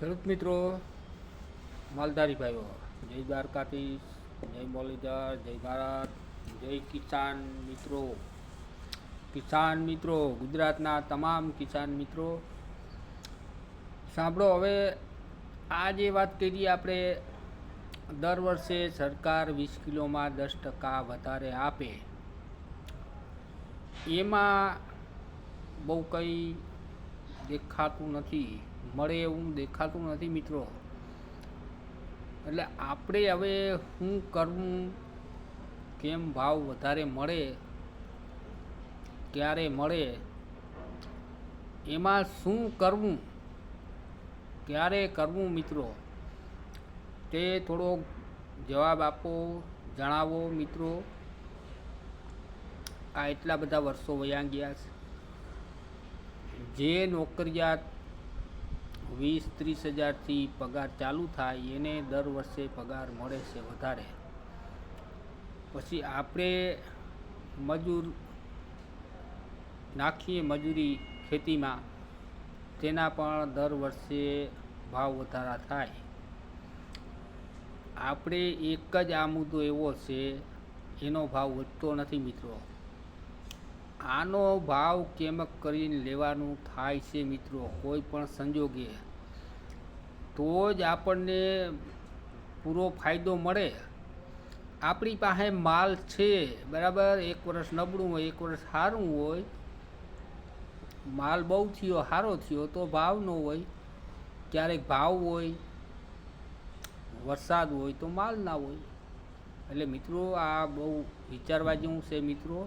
ખેડૂત મિત્રો, માલધારી ભાઈઓ, જય દ્વારકાધીશ, જય મુરલીધર, જય ભારત, જય કિસાન મિત્રો, ગુજરાતના તમામ કિસાન મિત્રો સાંભળો. હવે આ જે વાત કરીએ આપણે, દર વર્ષે સરકાર 20 કિલોમાં 10% વધારે આપે, એમાં બહુ કંઈ દેખાતું નથી, મળે એવું દેખાતું નથી મિત્રો. એટલે આપણે હવે શું કરવું, કેમ ભાવ વધારે મળે, ક્યારે મળે, એમાં શું કરવું, ક્યારે કરવું મિત્રો, તે થોડો જવાબ આપો, જણાવો મિત્રો. આ એટલા બધા વર્ષો વયા ગયા છે, જે નોકરિયાત 20-30 હજારથી પગાર ચાલુ થાય એને દર વર્ષે પગાર મળે છે વધારે. પછી આપણે મજૂર નાખીએ મજૂરી ખેતીમાં, તેના પણ દર વર્ષે ભાવ વધારા થાય. આપણે એક જ આ મુદ્દો એવો છે, એનો ભાવ વધતો નથી મિત્રો. આનો ભાવ કેમ કરીને લેવાનું થાય છે મિત્રો, કોઈ પણ સંજોગે, તો જ આપણને પૂરો ફાયદો મળે. આપણી પાસે માલ છે બરાબર, એક વર્ષ નબળું હોય, એક વર્ષ સારું હોય. માલ બહુ થયો, સારો થયો તો ભાવ ન હોય, ક્યારેક ભાવ હોય, વરસાદ હોય તો માલ ના હોય. એટલે મિત્રો, આ બહુ વિચારવા જેવું છે મિત્રો.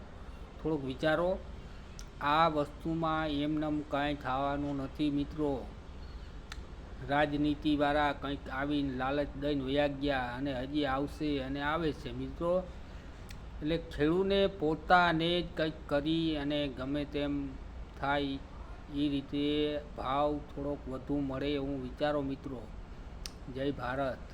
થોડુંક વિચારો. આ વસ્તુમાં એમનેમ કાંઈ થવાનું નથી મિત્રો. રાજનીતિવાળા કંઈક આવીને લાલચ દઈને વયા ગયા અને હજી આવશે અને આવે છે મિત્રો. એટલે ખેડૂતને પોતાને જ કંઈક કરી અને ગમે તેમ થાય એ રીતે ભાવ થોડોક વધુ મળે એવું વિચારો મિત્રો. જય ભારત.